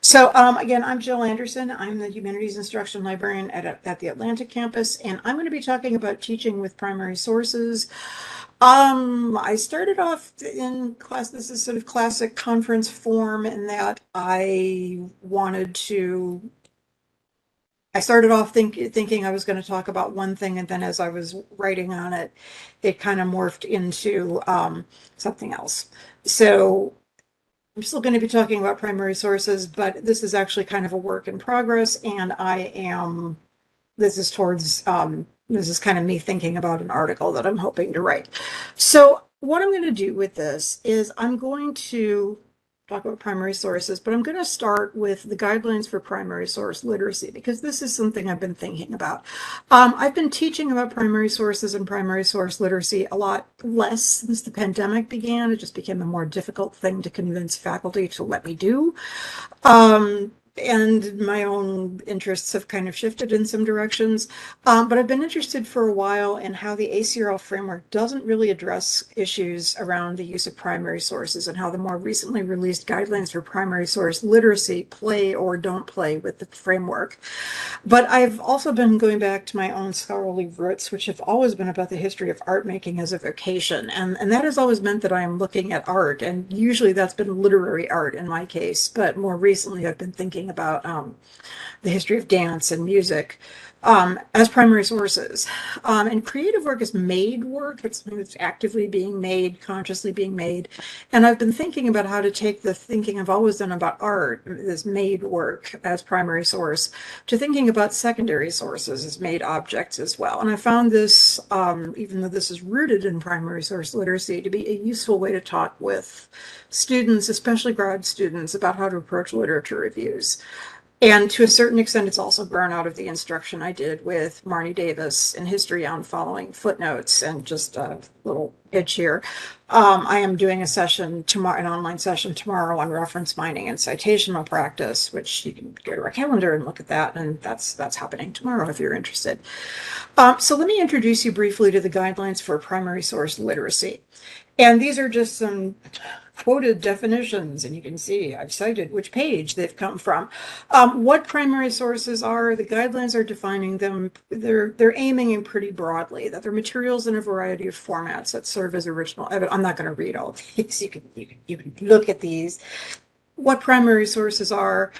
So again, I'm Jill Anderson. I'm the Humanities Instruction Librarian at the Atlanta campus, and I'm going to be talking about teaching with primary sources. I started off in class, this is sort of classic conference form in that I started off thinking I was going to talk about one thing, and then as I was writing on it, it kind of morphed into something else. So I'm still going to be talking about primary sources, but this is actually kind of a work in progress, and this is kind of me thinking about an article that I'm hoping to write. So what I'm going to do with this is I'm going to talk about primary sources, but I'm going to start with the guidelines for primary source literacy, because this is something I've been thinking about. I've been teaching about primary sources and primary source literacy a lot less since the pandemic began. It just became a more difficult thing to convince faculty to let me do. And my own interests have kind of shifted in some directions. But I've been interested for a while in how the ACRL framework doesn't really address issues around the use of primary sources, and how the more recently released guidelines for primary source literacy play or don't play with the framework. But I've also been going back to my own scholarly roots, which have always been about the history of art making as a vocation. And that has always meant that I am looking at art. And usually that's been literary art in my case. But more recently, I've been thinking about the history of dance and music as primary sources. And creative work is made work. It's actively being made, consciously being made. And I've been thinking about how to take the thinking I've always done about art, this made work as primary source, to thinking about secondary sources as made objects as well. And I found this, even though this is rooted in primary source literacy, to be a useful way to talk with students, especially grad students, about how to approach literature reviews. And to a certain extent, it's also grown out of the instruction I did with Marnie Davis in history on following footnotes. And just a little pitch here. I am doing a session tomorrow, an online session tomorrow on reference mining and citational practice, which you can go to our calendar and look at that. And that's happening tomorrow if you're interested. So let me introduce you briefly to the guidelines for primary source literacy. And these are just some quoted definitions, and you can see I've cited which page they've come from. What primary sources are, the guidelines are defining them. They're aiming in pretty broadly, that they're materials in a variety of formats that serve as original. I'm not going to read all these. You can look at these. What primary sources are,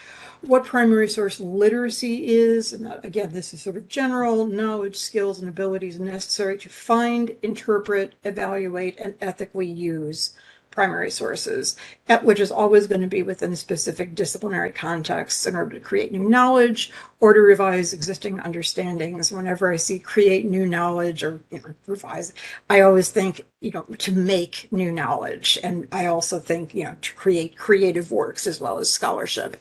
what primary source literacy is, and again, this is sort of general knowledge, skills, and abilities necessary to find, interpret, evaluate, and ethically use primary sources, which is always going to be within specific disciplinary contexts in order to create new knowledge or to revise existing understandings. Whenever I see create new knowledge or revise, I always think, to make new knowledge. And I also think, to create creative works as well as scholarship.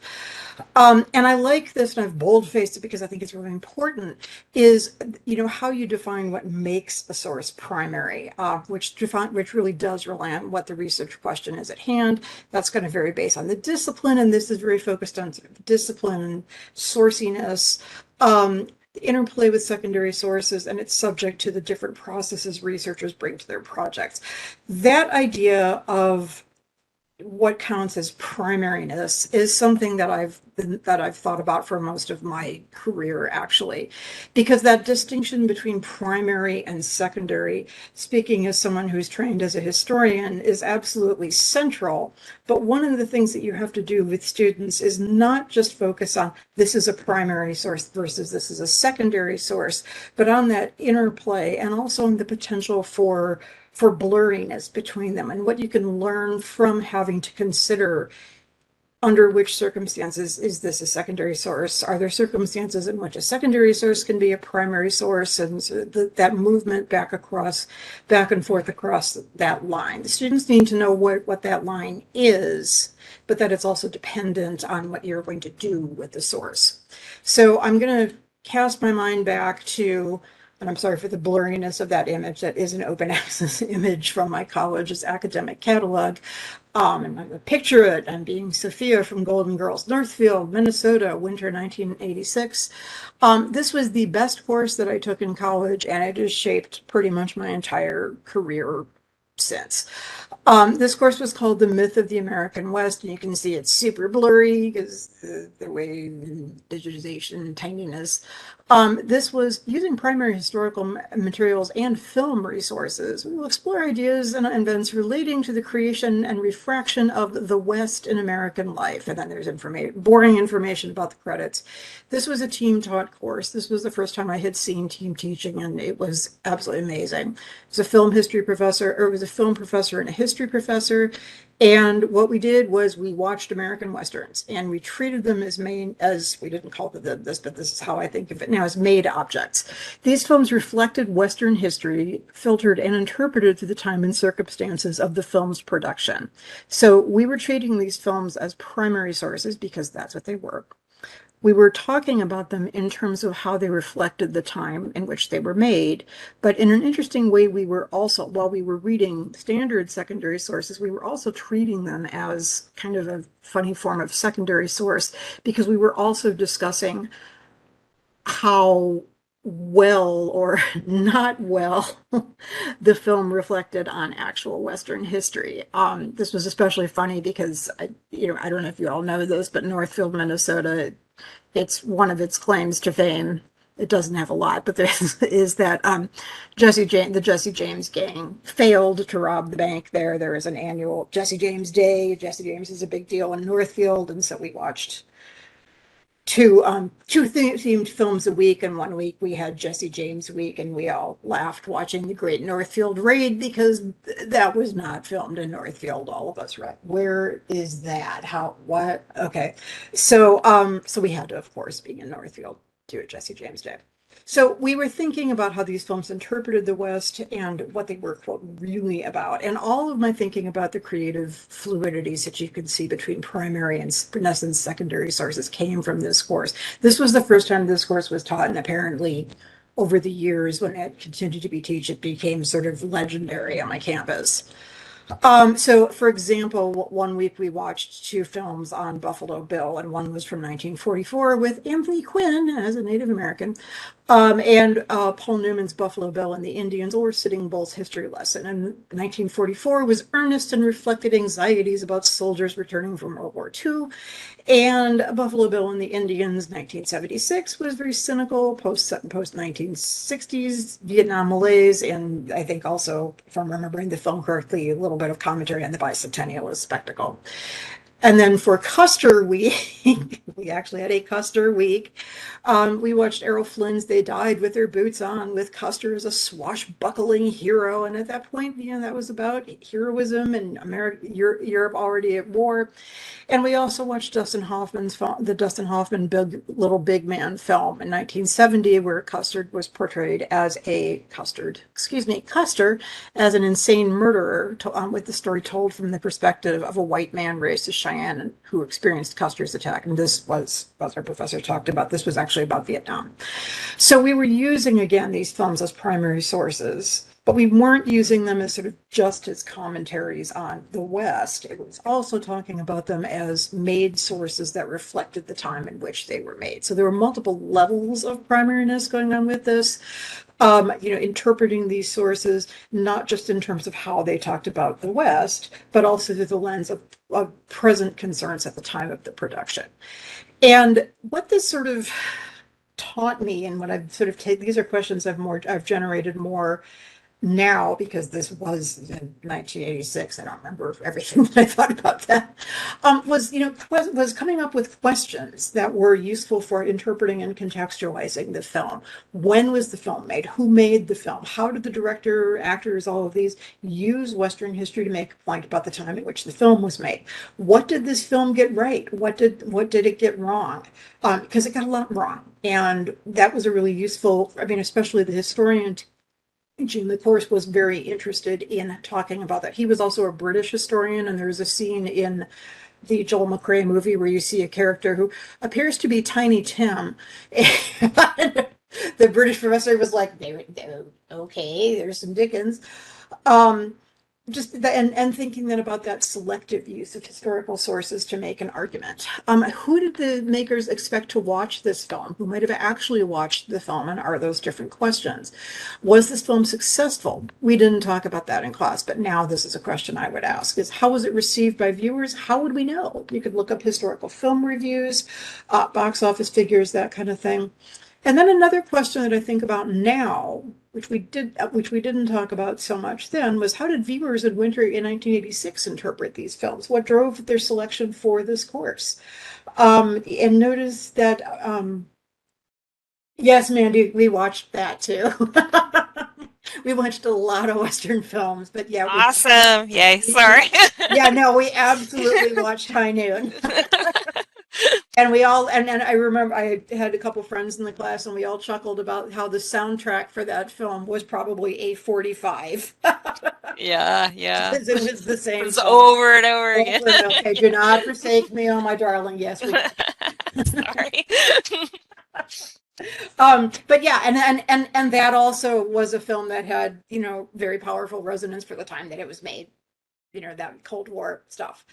And I like this, and I've bold-faced it because I think it's really important, is, how you define what makes a source primary, which really does rely on what the research question is at hand. That's going to vary based on the discipline, and this is very focused on sort of discipline and sourciness, interplay with secondary sources, and it's subject to the different processes researchers bring to their projects. That idea of what counts as primariness is something that I've thought about for most of my career, actually, because that distinction between primary and secondary, speaking as someone who's trained as a historian, is absolutely central. But one of the things that you have to do with students is not just focus on this is a primary source versus this is a secondary source, but on that interplay, and also on the potential for blurriness between them, and what you can learn from having to consider under which circumstances is this a secondary source? Are there circumstances in which a secondary source can be a primary source? And so that movement back and forth across that line. The students need to know what that line is, but that it's also dependent on what you're going to do with the source. So I'm going to cast my mind back to, and I'm sorry for the blurriness of that image, that is an open access image from my college's academic catalog. And I'm a picture it. I'm being Sophia from Golden Girls Northfield, Minnesota, winter 1986. This was the best course that I took in college, and it has shaped pretty much my entire career since. This course was called The Myth of the American West, and you can see it's super blurry because the way digitization, tininess. This was using primary historical materials and film resources. We will explore ideas and events relating to the creation and refraction of the West in American life. And then there's boring information about the credits. This was a team taught course. This was the first time I had seen team teaching, and it was absolutely amazing. It was a film history professor, or it was a film professor and a history professor. And what we did was we watched American Westerns, and we treated them as we didn't call them this, but this is how I think of it now, as made objects. These films reflected Western history, filtered and interpreted through the time and circumstances of the film's production. So we were treating these films as primary sources because that's what they were. We were talking about them in terms of how they reflected the time in which they were made. But in an interesting way, we were also, while we were reading standard secondary sources, we were also treating them as kind of a funny form of secondary source, because we were also discussing how well or not well the film reflected on actual Western history. This was especially funny because, I don't know if you all know this, but Northfield, Minnesota, it's one of its claims to fame. It doesn't have a lot, but there is that the Jesse James gang failed to rob the bank there. There is an annual Jesse James Day. Jesse James is a big deal in Northfield, and so we watched two themed films a week, and one week we had Jesse James week, and we all laughed watching the Great Northfield Raid because that was not filmed in Northfield. All of us, right? Where is that? What? Okay. So we had to, of course, be in Northfield, do a Jesse James Day. So we were thinking about how these films interpreted the West and what they were, quote, really about. And all of my thinking about the creative fluidities that you could see between primary and, in essence, secondary sources came from this course. This was the first time this course was taught, and apparently over the years, when it continued to be taught, it became sort of legendary on my campus. So for example, one week we watched two films on Buffalo Bill, and one was from 1944 with Anthony Quinn as a Native American, and Paul Newman's Buffalo Bill and the Indians, or Sitting Bull's history lesson. And 1944 was earnest and reflected anxieties about soldiers returning from World War II. And Buffalo Bill and the Indians, 1976, was very cynical, post 1960s Vietnam malaise, and I think also, if I'm remembering the film correctly, a little bit of commentary on the bicentennial as spectacle. And then for Custer Week, we actually had a Custer Week. We watched Errol Flynn's They Died with Their Boots On, with Custer as a swashbuckling hero. And at that point, that was about heroism and Europe already at war. And we also watched the Dustin Hoffman Little Big Man film in 1970, where Custer as an insane murderer, with the story told from the perspective of a white man raised to Cheyenne who experienced Custer's attack. And this was, as our professor talked about, this was actually about Vietnam. So we were using, again, these films as primary sources, but we weren't using them as sort of just as commentaries on the West. It was also talking about them as made sources that reflected the time in which they were made. So there were multiple levels of primariness going on with this. Interpreting these sources, not just in terms of how they talked about the West, but also through the lens of present concerns at the time of the production. And what this sort of taught me, and what I've sort of taken, these are questions I've generated more now, because this was in 1986. I don't remember everything that I thought about that. Was coming up with questions that were useful for interpreting and contextualizing the film. When was the film made? Who made the film? How did the director, actors, all of these use Western history to make a point about the time in which the film was made? What did this film get right? What did it get wrong? Because it got a lot wrong, and that was a really useful. Especially the historian teaching the course was very interested in talking about that. He was also a British historian, and there's a scene in the Joel McCrea movie where you see a character who appears to be Tiny Tim. And the British professor was like, okay, there's some Dickens. and thinking then about that selective use of historical sources to make an argument. Who did the makers expect to watch this film? Who might have actually watched the film, and are those different questions? Was this film successful? We didn't talk about that in class, but now this is a question I would ask: is how was it received by viewers? How would we know? You could look up historical film reviews, box office figures, that kind of thing. And then another question that I think about now, which we didn't talk about so much then, was how did viewers in winter in 1986 interpret these films? What drove their selection for this course? And notice that, yes, Mandy, we watched that too. We watched a lot of Western films, but yeah, Awesome. Yay. Sorry. yeah, no, we absolutely watched High Noon. And we all, and I remember I had a couple friends in the class and we all chuckled about how the soundtrack for that film was probably A45. Yeah, yeah. Because it was the same It's song over and over again. over and over. Okay, do not forsake me, oh my darling. Yes, we Sorry. but yeah, and that also was a film that had, very powerful resonance for the time that it was made, that Cold War stuff.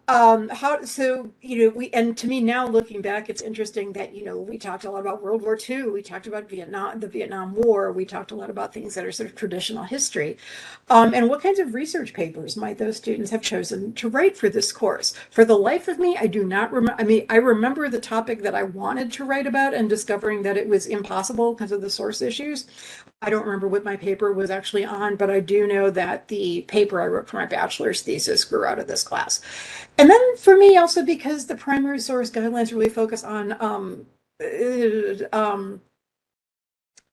And to me now looking back, it's interesting that, we talked a lot about World War II, we talked about the Vietnam War, we talked a lot about things that are sort of traditional history. And what kinds of research papers might those students have chosen to write for this course? For the life of me, I do not remember. I mean, I remember the topic that I wanted to write about and discovering that it was impossible because of the source issues. I don't remember what my paper was actually on, but I do know that the paper I wrote for my bachelor's thesis grew out of this class. And then for me, also because the primary source guidelines really focus on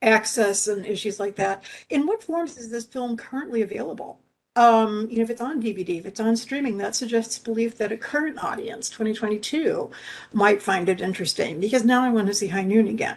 access and issues like that. In what forms is this film currently available? If it's on DVD, if it's on streaming, that suggests belief that a current audience, 2022, might find it interesting, because now I want to see High Noon again.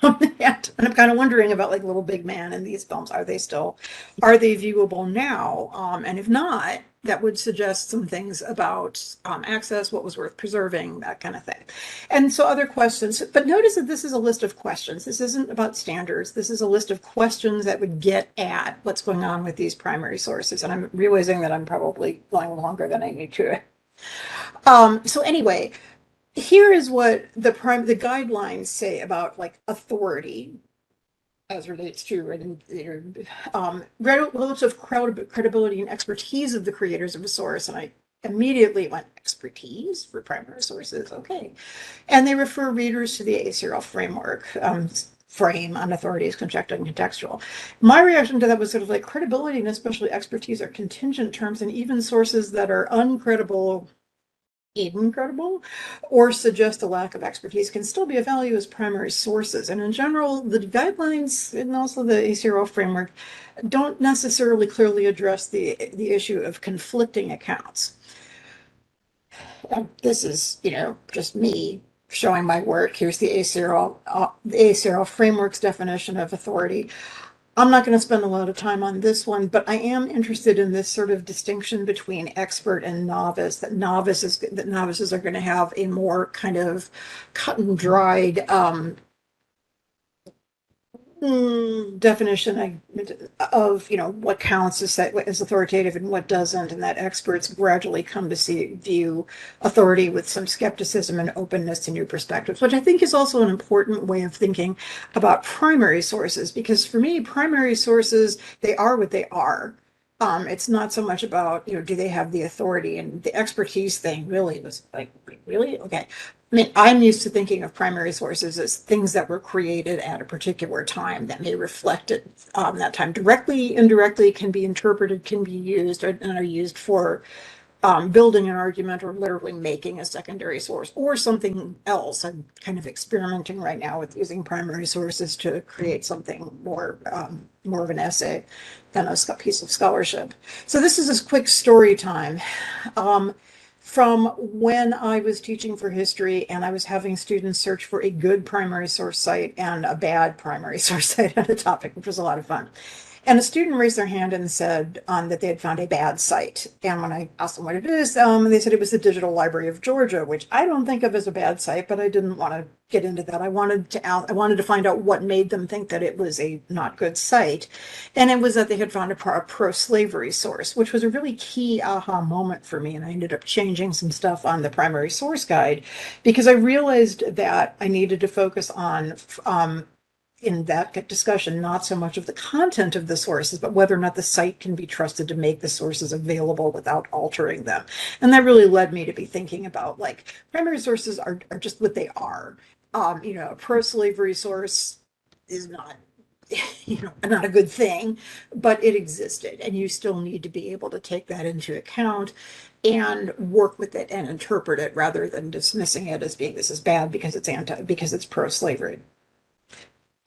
And I'm kind of wondering about like Little Big Man and these films. Are they viewable now? And if not, that would suggest some things about access, what was worth preserving, that kind of thing. And so other questions, but notice that this is a list of questions. This isn't about standards. This is a list of questions that would get at what's going on with these primary sources. And I'm realizing that I'm probably going longer than I need to. So anyway, here is what the guidelines say about like authority as relates to relative credibility and expertise of the creators of a source. And I immediately went, expertise for primary sources, okay. And they refer readers to the ACRL framework, frame on authority is conjectural and contextual. My reaction to that was sort of like credibility and especially expertise are contingent terms, and even sources that are uncredible, incredible, or suggest a lack of expertise can still be of value as primary sources. And in general, the guidelines and also the ACRL framework don't necessarily clearly address the issue of conflicting accounts. And this is, just me showing my work. Here's the ACRL framework's definition of authority. I'm not going to spend a lot of time on this one, but I am interested in this sort of distinction between expert and novice, that novices are going to have a more kind of cut and dried definition of what counts as authoritative and what doesn't, and that experts gradually come to view authority with some skepticism and openness to new perspectives, which I think is also an important way of thinking about primary sources, because for me, primary sources, they are what they are. It's not so much about, do they have the authority, and the expertise thing really was like, really? Okay. I mean, I'm used to thinking of primary sources as things that were created at a particular time that may reflect it that time. Directly, indirectly, can be interpreted, can be used, and are used for building an argument or literally making a secondary source or something else. I'm kind of experimenting right now with using primary sources to create something more of an essay than a piece of scholarship. So this is a quick story time. From when I was teaching for history and I was having students search for a good primary source site and a bad primary source site on a topic, which was a lot of fun. And a student raised their hand and said that they had found a bad site. And when I asked them what it is, they said it was the Digital Library of Georgia, which I don't think of as a bad site, but I didn't want to get into that. I wanted to find out what made them think that it was a not good site. And it was that they had found a pro-slavery source, which was a really key aha moment for me. And I ended up changing some stuff on the primary source guide because I realized that I needed to focus on in that discussion, not so much of the content of the sources, but whether or not the site can be trusted to make the sources available without altering them. And that really led me to be thinking about like primary sources are just what they are. A pro-slavery source is not, not a good thing, but it existed, and you still need to be able to take that into account and work with it and interpret it rather than dismissing it as being this is bad because it's pro-slavery.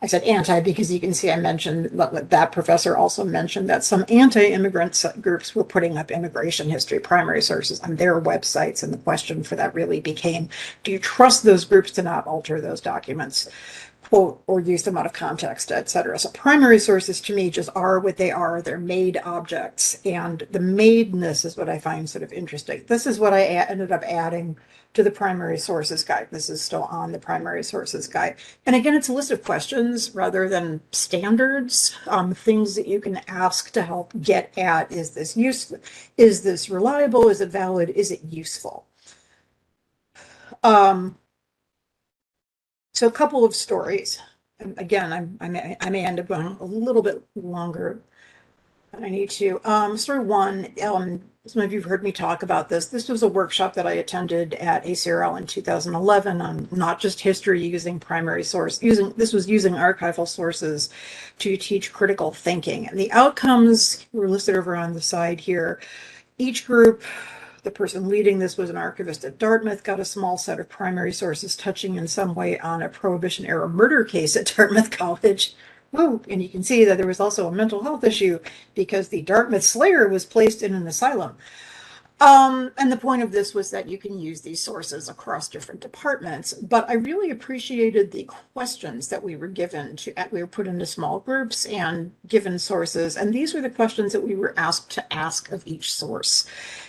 I said anti because you can see I mentioned that professor also mentioned that some anti-immigrant groups were putting up immigration history primary sources on their websites. And the question for that really became, do you trust those groups to not alter those documents, quote, or use them out of context, et cetera? So primary sources to me just are what they are. They're made objects. And the madeness is what I find sort of interesting. This is what I ended up adding to the primary sources guide. This is still on the primary sources guide. And again, it's a list of questions rather than standards, things that you can ask to help get at, is this useful? Is this reliable? Is it valid? Is it useful? So a couple of stories. And again, I may end up going a little bit longer than I need to. Story one, some of you have heard me talk about this. This was a workshop that I attended at ACRL in 2011 on not just history using primary source, this was using archival sources to teach critical thinking. And the outcomes were listed over on the side here. Each group, the person leading this was an archivist at Dartmouth, got a small set of primary sources touching in some way on a Prohibition era murder case at Dartmouth College. Woo. And you can see that there was also a mental health issue because the Dartmouth slayer was placed in an asylum. And the point of this was that you can use these sources across different departments, but I really appreciated the questions that we were given we were put into small groups and given sources. And these were the questions that we were asked to ask of each source.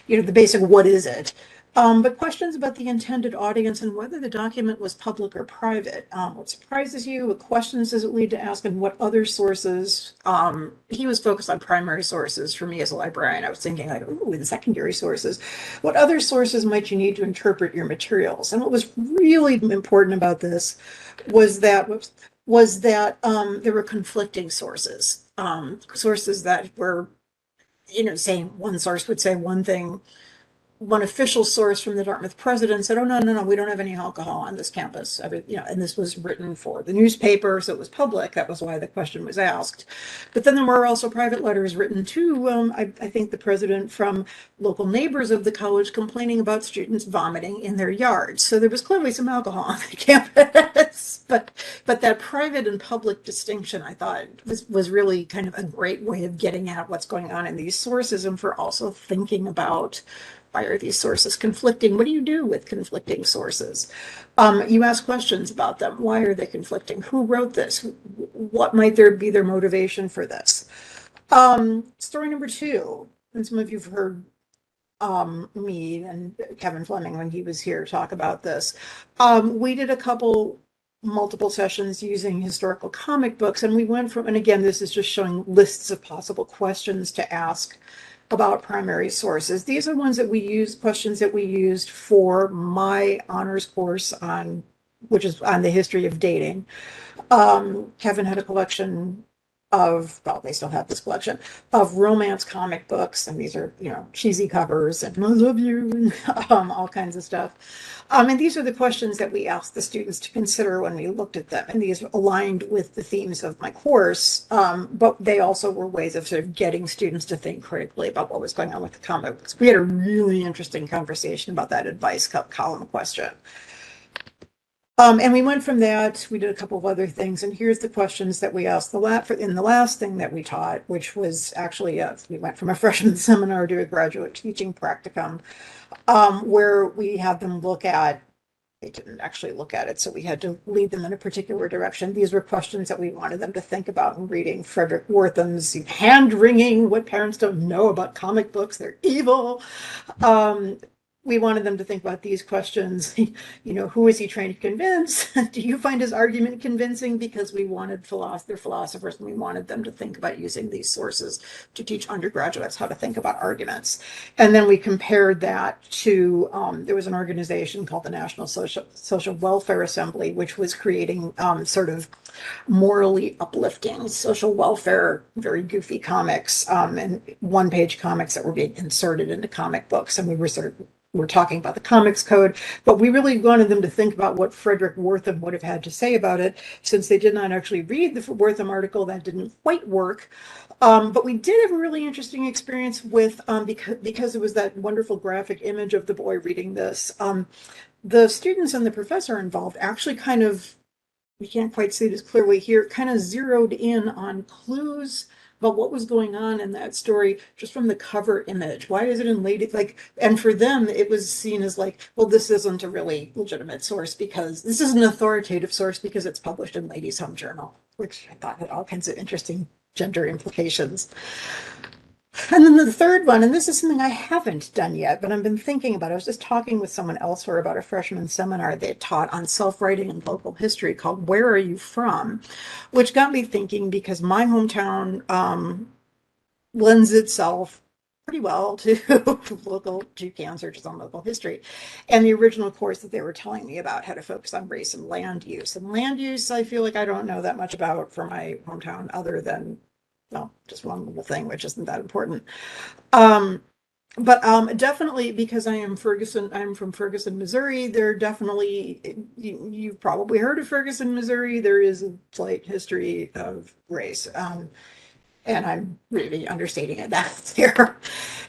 The basic, what is it? But questions about the intended audience and whether the document was public or private. What surprises you? What questions does it lead to ask? And what other sources? He was focused on primary sources. For me as a librarian, I was thinking like, ooh, the secondary sources. What other sources might you need to interpret your materials? And what was really important about this was that there were conflicting sources. Sources that were, saying one source would say one thing. One official source from the Dartmouth president said, oh, no, we don't have any alcohol on this campus. And this was written for the newspaper, so it was public. That was why the question was asked. But then there were also private letters written to, I think, the president from local neighbors of the college complaining about students vomiting in their yards. So there was clearly some alcohol on the campus. But that private and public distinction, I thought, was really kind of a great way of getting at what's going on in these sources and for also thinking about, why are these sources conflicting? What do you do with conflicting sources? You ask questions about them. Why are they conflicting? Who wrote this? What might be their motivation for this? Story number two, and some of you have heard me and Kevin Fleming when he was here talk about this. We did multiple sessions using historical comic books, and we went from, and again, this is just showing lists of possible questions to ask about primary sources. These are questions that we used for my honors course which is on the history of dating. Kevin had a collection they still have this collection of romance comic books, and these are, cheesy covers and I love you, and all kinds of stuff. And these are the questions that we asked the students to consider when we looked at them, and these aligned with the themes of my course, but they also were ways of sort of getting students to think critically about what was going on with the comic books. We had a really interesting conversation about that advice column question. And we went from that, we did a couple of other things, and here's the questions that we asked in the last thing that we taught, which was actually, we went from a freshman seminar to a graduate teaching practicum, where we had them look at they didn't actually look at it, so we had to lead them in a particular direction. These were questions that we wanted them to think about in reading Frederick Wortham's Hand-Wringing, What Parents Don't Know About Comic Books, They're Evil. We wanted them to think about these questions. Who is he trying to convince? Do you find his argument convincing? Because we wanted their philosophers, and we wanted them to think about using these sources to teach undergraduates how to think about arguments. And then we compared that to, there was an organization called the National Social Welfare Assembly, which was creating sort of morally uplifting social welfare, very goofy comics, and one-page comics that were being inserted into comic books. And we're talking about the comics code, but we really wanted them to think about what Frederick Wortham would have had to say about it. Since they did not actually read the Wortham article, that didn't quite work. But we did have a really interesting experience with, because it was that wonderful graphic image of the boy reading this, the students and the professor involved actually kind of, we can't quite see this clearly here, kind of zeroed in on clues about what was going on in that story just from the cover image. Why is it in ladies? And for them, it was seen as like, well, this isn't a really legitimate source because this is an authoritative source because it's published in Ladies' Home Journal, which I thought had all kinds of interesting gender implications. And then the third one, and this is something I haven't done yet, but I've been thinking about. I was just talking with someone elsewhere about a freshman seminar they taught on self-writing and local history called Where Are You From? Which got me thinking because my hometown lends itself pretty well to local GCAN searches on local history. And the original course that they were telling me about had a focus on race and land use. And land use, I feel like I don't know that much about for my hometown other than, well, just one little thing, which isn't that important. But definitely because I'm from Ferguson, Missouri, there definitely, you've probably heard of Ferguson, Missouri. There is a slight history of race. And I'm really understating it, that's here.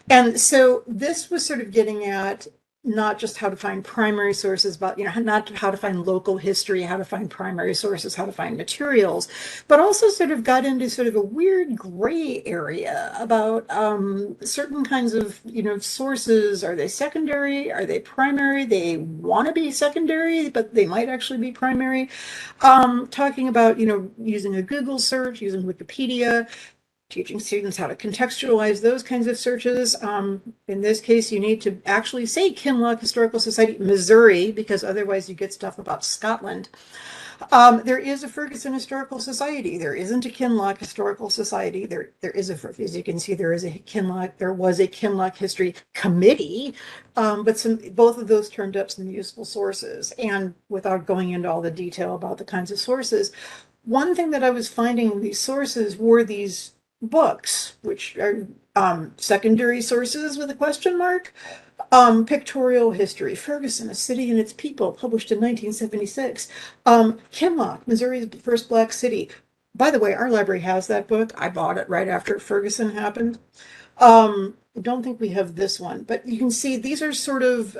And so this was sort of getting at not just how to find primary sources, but not how to find local history, how to find primary sources, how to find materials, but also sort of got into sort of a weird gray area about certain kinds of sources. Are they secondary? Are they primary? They want to be secondary, but they might actually be primary. Talking about using a Google search, using Wikipedia, teaching students how to contextualize those kinds of searches. In this case, you need to actually say Kinloch Historical Society, Missouri, because otherwise you get stuff about Scotland. There is a Ferguson Historical Society. There isn't a Kinloch Historical Society. There is as you can see, there was a Kinloch History Committee, but both of those turned up some useful sources. And without going into all the detail about the kinds of sources, one thing that I was finding in these sources were these books, which are secondary sources with a question mark. Pictorial History, Ferguson, a City and Its People, published in 1976. Kinloch, Missouri's first Black city. By the way, our library has that book. I bought it right after Ferguson happened. I don't think we have this one, but you can see these are sort of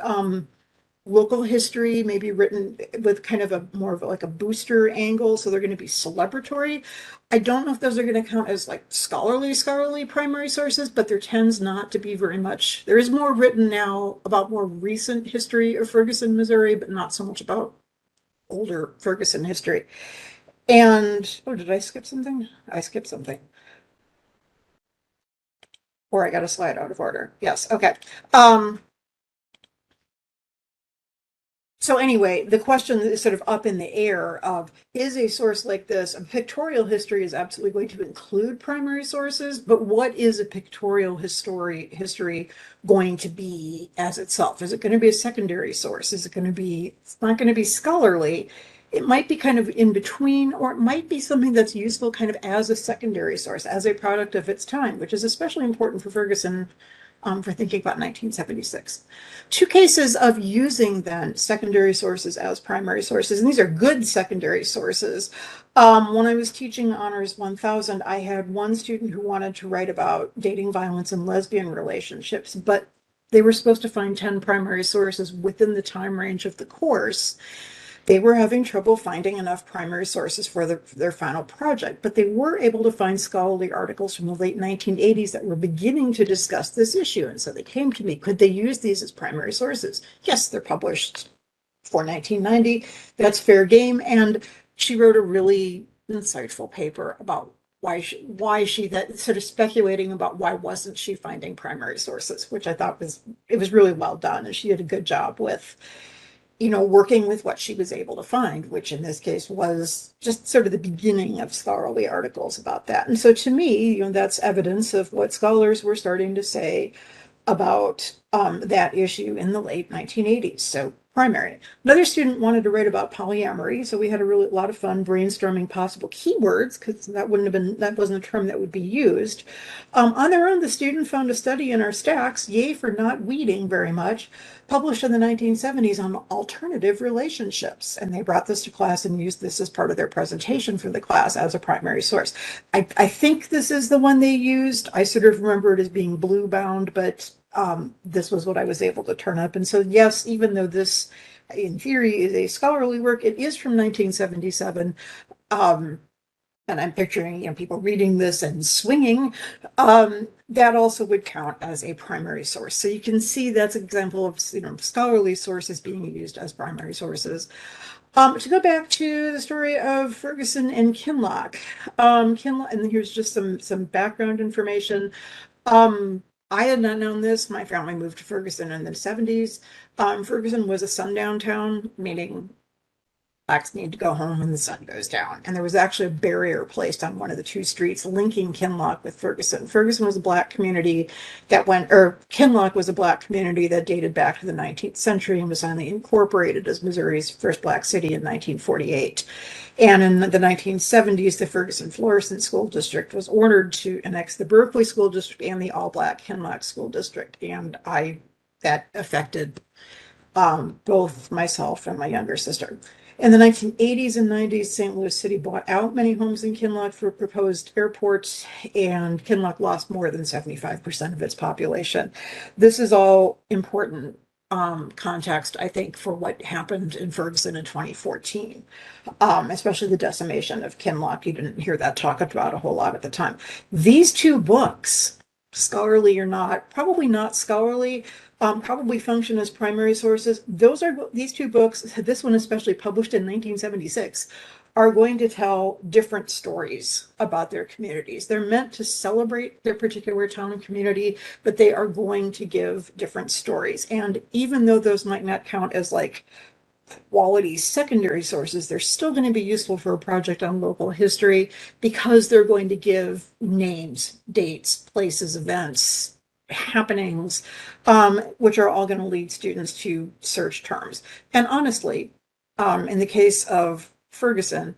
local history, maybe written with kind of a more of like a booster angle, so they're going to be celebratory. I don't know if those are going to count as like scholarly primary sources, but there tends not to be very much. There is more written now about more recent history of Ferguson, Missouri, but not so much about older Ferguson history. And did I skip something? I skipped something. Or I got a slide out of order. Yes, okay. So anyway, the question is sort of up in the air of, is a source like this, a pictorial history is absolutely going to include primary sources, but what is a pictorial history going to be as itself? Is it going to be a secondary source? Is it going to be, it's not going to be scholarly. It might be kind of in between, or it might be something that's useful kind of as a secondary source, as a product of its time, which is especially important for Ferguson for thinking about 1976. Two cases of using then secondary sources as primary sources, and these are good secondary sources. When I was teaching Honors 1000, I had one student who wanted to write about dating violence and lesbian relationships, but they were supposed to find 10 primary sources within the time range of the course. They were having trouble finding enough primary sources for their final project, but they were able to find scholarly articles from the late 1980s that were beginning to discuss this issue. And so they came to me, could they use these as primary sources? Yes, they're published for 1990. That's fair game. And she wrote a really insightful paper about why she that sort of speculating about why wasn't she finding primary sources, which I thought was really well done. And she did a good job with, working with what she was able to find, which in this case was just sort of the beginning of scholarly articles about that. And so to me, that's evidence of what scholars were starting to say about that issue in the late 1980s. So primary. Another student wanted to write about polyamory, so we had a lot of fun brainstorming possible keywords, because that wasn't a term that would be used. On their own, the student found a study in our stacks, yay for not weeding very much, published in the 1970s on alternative relationships. And they brought this to class and used this as part of their presentation for the class as a primary source. I think this is the one they used. I sort of remember it as being blue bound, but this was what I was able to turn up. And so, yes, even though this in theory is a scholarly work, it is from 1977. And I'm picturing, people reading this and swinging. That also would count as a primary source. So you can see that's an example of, scholarly sources being used as primary sources. To go back to the story of Ferguson and Kinloch, and here's just some background information. I had not known this. My family moved to Ferguson in the 70s. Ferguson was a sundown town, meaning blacks need to go home when the sun goes down. And there was actually a barrier placed on one of the two streets linking Kinloch with Ferguson. Ferguson was a black community Kinloch was a black community that dated back to the 19th century and was finally incorporated as Missouri's first black city in 1948. And in the 1970s, the Ferguson-Florissant School District was ordered to annex the Berkeley School District and the all-black Kinloch School District. And that affected both myself and my younger sister. In the 1980s and 90s, St. Louis City bought out many homes in Kinloch for proposed airports, and Kinloch lost more than 75% of its population. This is all important context, I think, for what happened in Ferguson in 2014, especially the decimation of Kinloch. You didn't hear that talked about a whole lot at the time. These two books, scholarly or not, probably not scholarly, probably function as primary sources. These two books, this one especially published in 1976, are going to tell different stories about their communities. They're meant to celebrate their particular town and community, but they are going to give different stories. And even though those might not count as like quality secondary sources, they're still going to be useful for a project on local history because they're going to give names, dates, places, events, happenings, which are all going to lead students to search terms. And honestly, in the case of Ferguson,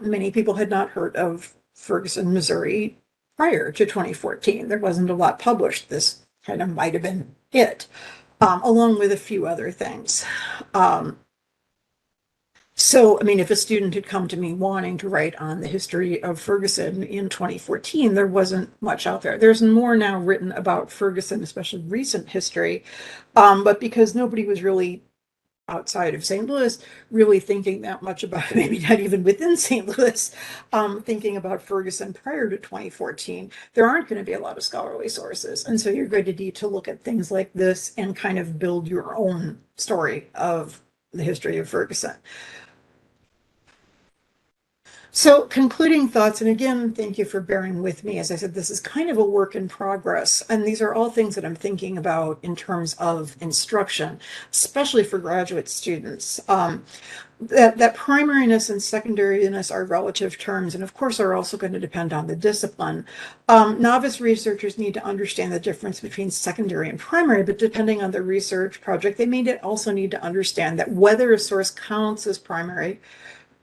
many people had not heard of Ferguson, Missouri prior to 2014. There wasn't a lot published. This kind of might have been it, along with a few other things. So, if a student had come to me wanting to write on the history of Ferguson in 2014, there wasn't much out there. There's more now written about Ferguson, especially recent history, but because nobody was really outside of St. Louis really thinking that much about it, maybe not even within St. Louis, thinking about Ferguson prior to 2014, there aren't going to be a lot of scholarly sources. And so you're going to need to look at things like this and kind of build your own story of the history of Ferguson. So concluding thoughts, and again, thank you for bearing with me. As I said, this is kind of a work in progress, and these are all things that I'm thinking about in terms of instruction, especially for graduate students. That primariness and secondariness are relative terms, and of course are also going to depend on the discipline. Novice researchers need to understand the difference between secondary and primary, but depending on the research project, they may also need to understand that whether a source counts as primary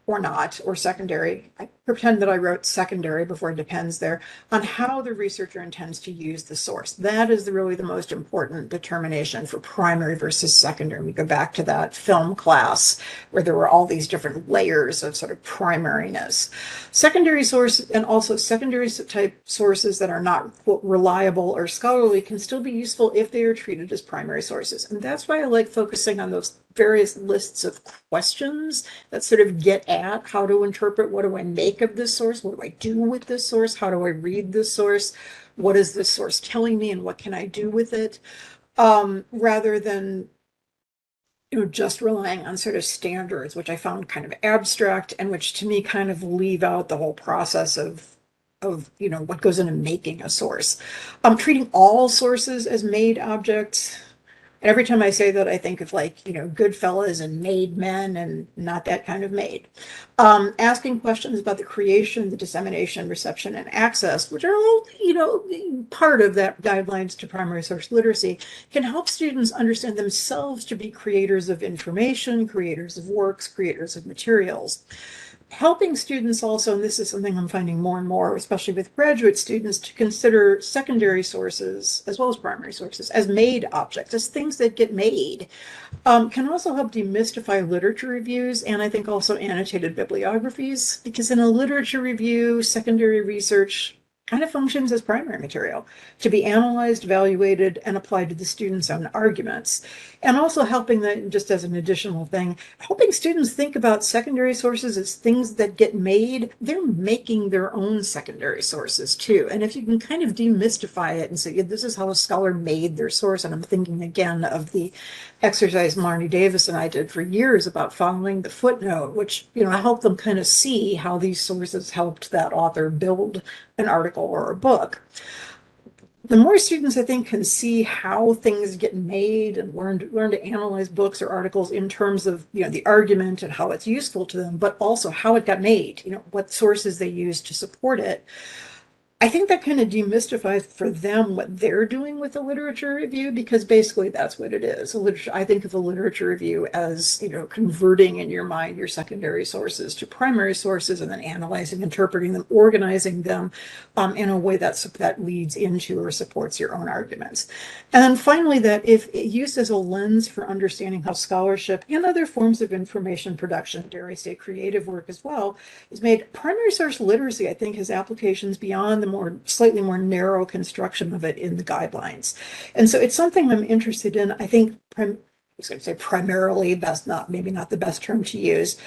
or not, or secondary. I pretend that I wrote secondary before depends there, on how the researcher intends to use the source. That is really the most important determination for primary versus secondary. We go back to that film class where there were all these different layers of sort of primariness. Secondary source, and also secondary type sources that are not quote, reliable or scholarly can still be useful if they are treated as primary sources. And that's why I like focusing on those various lists of questions that sort of get at how to interpret, what do I make of this source? What do I do with this source? How do I read this source? What is this source telling me and what can I do with it? Rather than just relying on sort of standards, which I found kind of abstract and which to me kind of leave out the whole process of what goes into making a source. Treating all sources as made objects. And every time I say that, I think of like, Goodfellas and Made Men and not that kind of made. Asking questions about the creation, the dissemination, reception, and access, which are all, part of that guidelines to primary source literacy, can help students understand themselves to be creators of information, creators of works, creators of materials. Helping students also, and this is something I'm finding more and more, especially with graduate students, to consider secondary sources as well as primary sources as made objects, as things that get made, can also help demystify literature reviews and I think also annotated bibliographies, because in a literature review, secondary research kind of functions as primary material to be analyzed, evaluated, and applied to the students' own arguments. And also helping them, just as an additional thing, helping students think about secondary sources as things that get made. They're making their own secondary sources too. And if you can kind of demystify it and say, yeah, this is how a scholar made their source. And I'm thinking again of the exercise Marnie Davis and I did for years about following the footnote, which, helped them kind of see how these sources helped that author build an article or a book. The more students, I think, can see how things get made and learn to analyze books or articles in terms of, the argument and how it's useful to them, but also how it got made, what sources they use to support it. I think that kind of demystifies for them what they're doing with a literature review, because basically that's what it is. I think of a literature review as, converting in your mind your secondary sources to primary sources and then analyzing, interpreting them, organizing them in a way that leads into or supports your own arguments. And then finally, that if used as a lens for understanding how scholarship and other forms of information production, dare I say creative work as well, is made, primary source literacy, I think, has applications beyond the slightly more narrow construction of it in the guidelines. And so it's something I'm interested in. I think I was going to say primarily, that's maybe not the best term to use.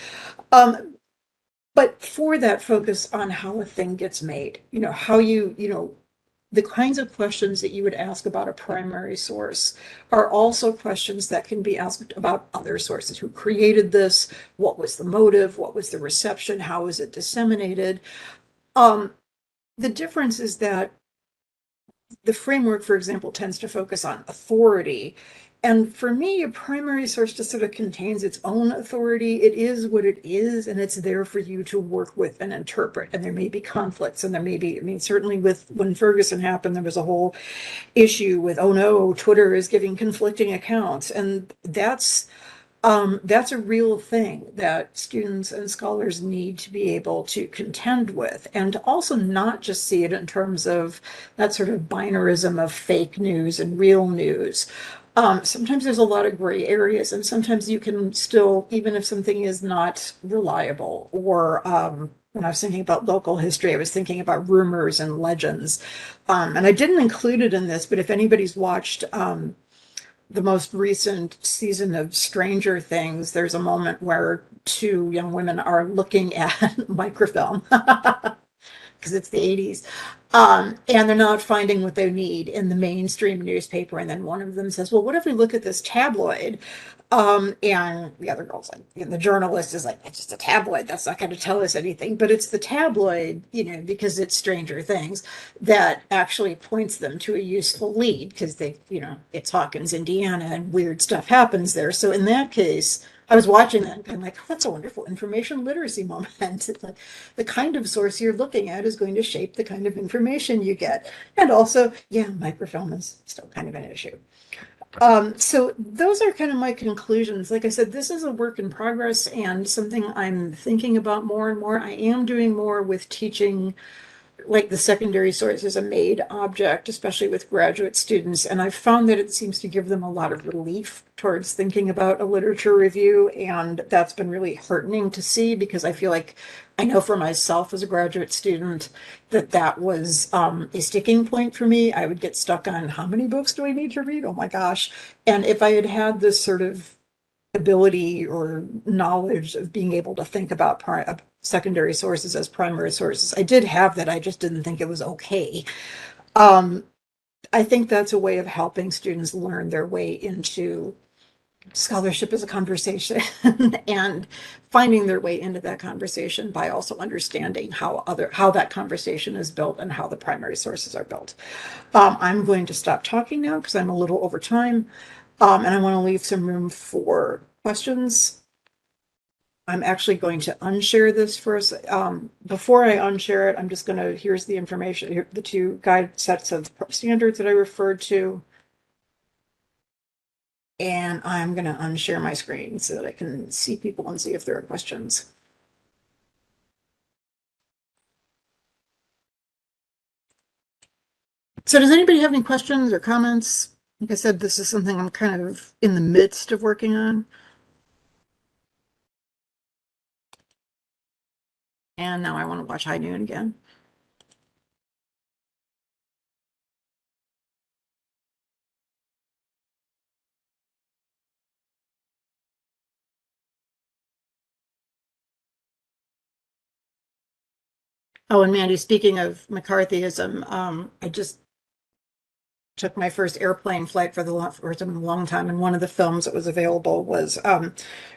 But for that focus on how a thing gets made, how the kinds of questions that you would ask about a primary source are also questions that can be asked about other sources. Who created this? What was the motive? What was the reception? How was it disseminated? The difference is that the framework, for example, tends to focus on authority. And for me, a primary source just sort of contains its own authority. It is what it is, and it's there for you to work with and interpret. And there may be conflicts, and there may be, certainly when Ferguson happened, there was a whole issue with, oh no, Twitter is giving conflicting accounts. And that's a real thing that students and scholars need to be able to contend with, and to also not just see it in terms of that sort of binarism of fake news and real news. Sometimes there's a lot of gray areas, and sometimes you can still, even if something is not reliable, or when I was thinking about local history, I was thinking about rumors and legends. And I didn't include it in this, but if anybody's watched the most recent season of Stranger Things, there's a moment where two young women are looking at microfilm because it's the 80s. And they're not finding what they need in the mainstream newspaper. And then one of them says, well, what if we look at this tabloid? And the other girl's like, and the journalist is like, it's just a tabloid. That's not going to tell us anything. But it's the tabloid, because it's Stranger Things, that actually points them to a useful lead, because it's Hawkins, Indiana, and weird stuff happens there. So in that case, I was watching that and kind of like, oh, that's a wonderful information literacy moment. It's like the kind of source you're looking at is going to shape the kind of information you get. And also, yeah, microfilm is still kind of an issue. So those are kind of my conclusions. Like I said, this is a work in progress and something I'm thinking about more and more. I am doing more with teaching like the secondary source is a made object, especially with graduate students. And I've found that it seems to give them a lot of relief towards thinking about a literature review. And that's been really heartening to see, because I feel like I know for myself as a graduate student that was a sticking point for me. I would get stuck on how many books do I need to read? Oh my gosh. And if I had had this sort of ability or knowledge of being able to think about secondary sources as primary sources, I did have that. I just didn't think it was okay. I think that's a way of helping students learn their way into scholarship is a conversation and finding their way into that conversation by also understanding how that conversation is built and how the primary sources are built. I'm going to stop talking now because I'm a little over time, and I want to leave some room for questions. I'm actually going to unshare this for us. Before I unshare it, I'm just going to, here's the information, here, the two guide sets of standards that I referred to. And I'm going to unshare my screen so that I can see people and see if there are questions. So does anybody have any questions or comments? Like I said, this is something I'm kind of in the midst of working on. And now I want to watch High Noon again. Oh, and Mandy, speaking of McCarthyism, I just took my first airplane flight for the first time in a long time, and one of the films that was available was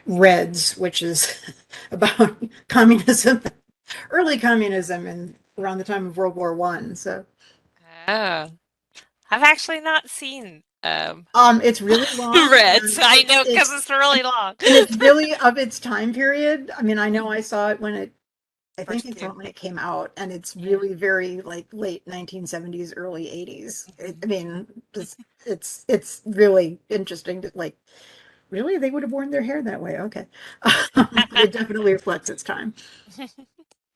Reds, which is about communism, early communism, and around the time of World War I. So, Oh, I've actually not seen it's really long, Reds. and I know because it's really long. and it's really of its time period. I mean, I know I saw it when I think First I saw two. it when it came out, and it's Yeah. really very like late 1970s, early 80s. I mean, it's really interesting to like, really, they would have worn their hair that way. Okay. But it definitely reflects its time.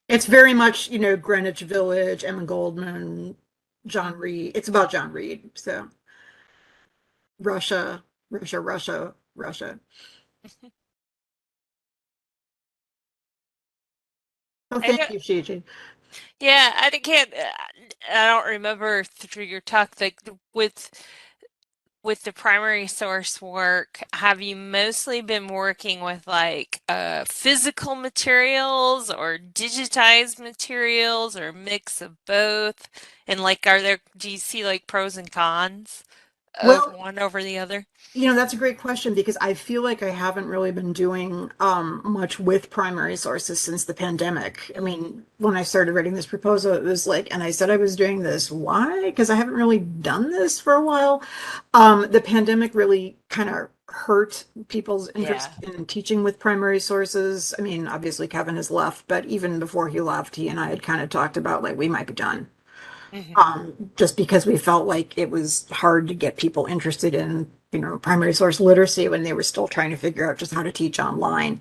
It's very much, Greenwich Village, Emma Goldman, John Reed. It's about John Reed. So Russia, Russia, Russia, Russia. Oh, I thank don't. you, Shiji. Yeah, I can't. I don't remember through your talk like with the primary source work. Have you mostly been working with like physical materials or digitized materials or a mix of both? And like, do you see like pros and cons of Well, one over the other? that's a great question because I feel like I haven't really been doing much with primary sources since the pandemic. I mean, when I started writing this proposal, it was like, and I said I was doing this. Why? Because I haven't really done this for a while. The pandemic really kind of hurt people's interest Yeah. in teaching with primary sources. I mean, obviously Kevin has left, but even before he left, he and I had kind of talked about like we might be done, Hmm. just because we felt like it was hard to get people interested in, primary source literacy when they were still trying to figure out just how to teach online.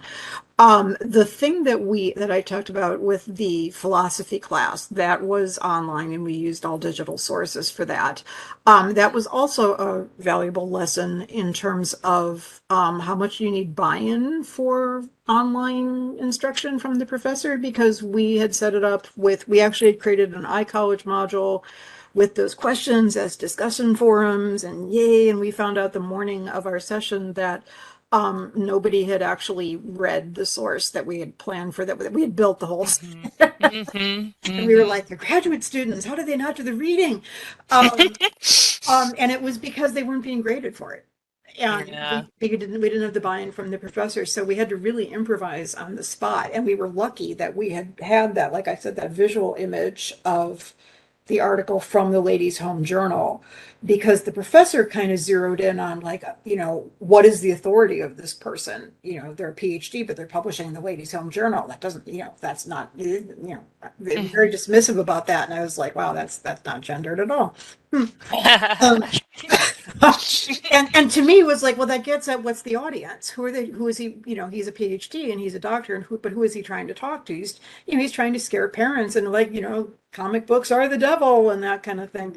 The thing that I talked about with the philosophy class, that was online and we used all digital sources for that. That was also a valuable lesson in terms of how much you need buy-in for online instruction from the professor, because we had set it up we actually had created an iCollege module with those questions as discussion forums, and yay, and we found out the morning of our session that nobody had actually read the source that we had planned for, that we had built the whole Hmm. Hmm. and we were Hmm. like, the graduate students, how do they not do the reading? And it was because they weren't being graded for it. And Yeah. we didn't have the buy-in from the professor, so we had to really improvise on the spot. And we were lucky that we had that, like I said, that visual image of the article from the Ladies' Home Journal, because the professor kind of zeroed in on like, what is the authority of this person? They're a PhD, but they're publishing in the Ladies' Home Journal. That doesn't, that's not, very Hmm. dismissive about that. And I was like, wow, that's not gendered at all. Um, and to me it was like, well, that gets at what's the audience, who is he, he's a PhD and he's a doctor, and but who is he trying to talk to? He's trying to scare parents and like, comic books are the devil and that kind of thing.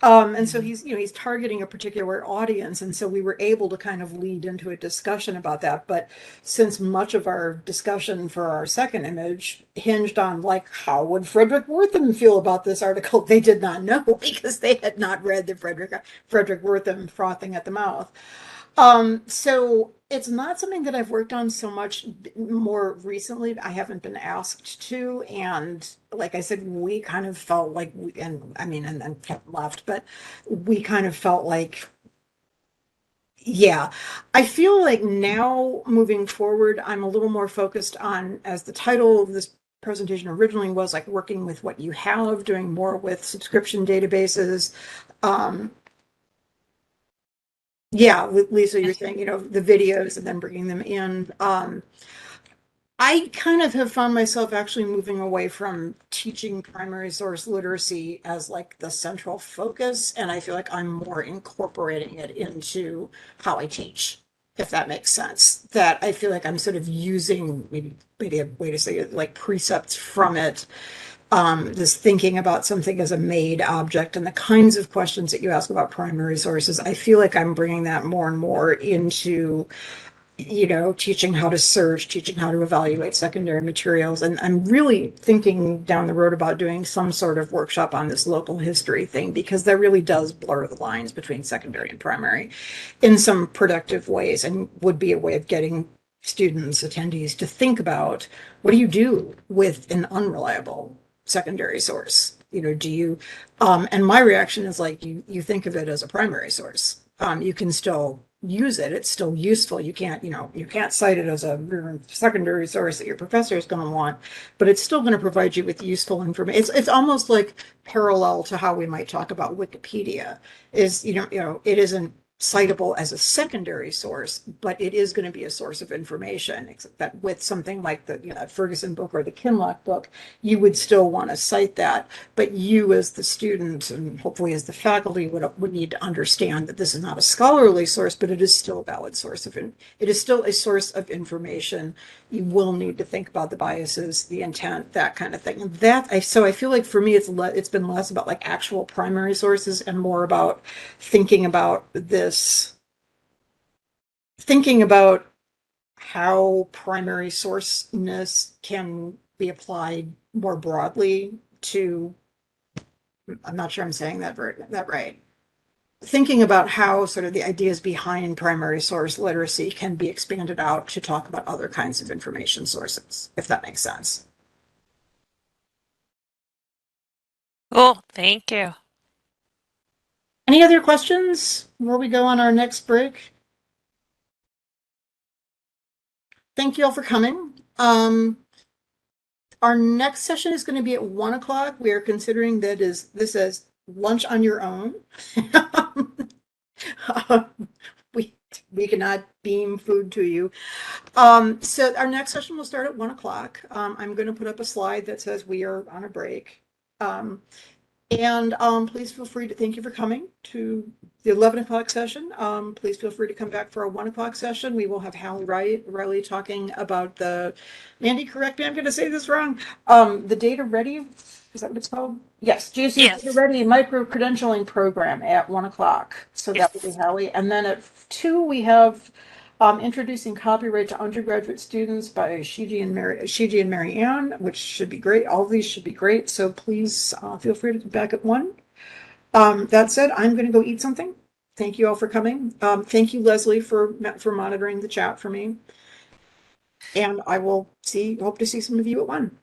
And so he's targeting a particular audience, and so we were able to kind of lead into a discussion about that. But since much of our discussion for our second image hinged on like, how would Frederick Wortham feel about this article, they did not know because they had not read the Frederick Wortham frothing at the mouth. So it's not something that I've worked on so much more recently. I haven't been asked to, and like I said, we kind of felt like and I mean, and then kept left, but we kind of felt like Yeah, I feel like now moving forward, I'm a little more focused on, as the title of this presentation originally was, like working with what you have, doing more with subscription databases. Um, yeah, Lisa, you're saying, the videos and then bringing them in. I kind of have found myself actually moving away from teaching primary source literacy as like the central focus, and I feel like I'm more incorporating it into how I teach, if that makes sense. That I feel like I'm sort of using maybe a way to say it, like precepts from it, this thinking about something as a made object and the kinds of questions that you ask about primary sources. I feel like I'm bringing that more and more into teaching how to search, teaching how to evaluate secondary materials. And I'm really thinking down the road about doing some sort of workshop on this local history thing, because that really does blur the lines between secondary and primary in some productive ways, and would be a way of getting students, attendees, to think about, what do you do with an unreliable secondary source? Do you, and my reaction is like, you think of it as a primary source. You can still use it. It's still useful. You can't cite it as a secondary source that your professor is going to want, but it's still going to provide you with useful information. It's almost like parallel to how we might talk about Wikipedia. Is it isn't citable as a secondary source, but it is going to be a source of information, except that with something like the Ferguson book or the Kinloch book, you would still want to cite that, but you as the student and hopefully as the faculty would need to understand that this is not a scholarly source, but it is still a valid source it is still a source of information. You will need to think about the biases, the intent, that kind of thing. And so I feel like for me, it's been less about like actual primary sources and more about thinking about thinking about how primary sourceness can be applied more broadly to, I'm not sure I'm saying that right. Thinking about how sort of the ideas behind primary source literacy can be expanded out to talk about other kinds of information sources, if that makes sense. Cool, thank you. Any other questions before we go on our next break? Thank you all for coming. Our next session is going to be at 1 o'clock. We are considering this as lunch on your own. we we cannot beam food to you. So our next session will start at 1 o'clock. I'm going to put up a slide that says we are on a break. And please feel free to, thank you for coming to the 11 o'clock session. Please feel free to come back for our 1 o'clock session. We will have Hallie Riley talking about Mandy, correct me, I'm going to say this wrong. The Data Ready, is that what it's called? Yes, GSU Data Yes. Ready micro-credentialing program at 1 o'clock. So that will be Yes. Hallie. And then at 2, we have introducing copyright to undergraduate students by Shiji and Mary Ann, which should be great. All of these should be great. So please feel free to come back at 1. That said, I'm going to go eat something. Thank you all for coming. Thank you, Leslie, for monitoring the chat for me. And I will hope to see some of you at 1.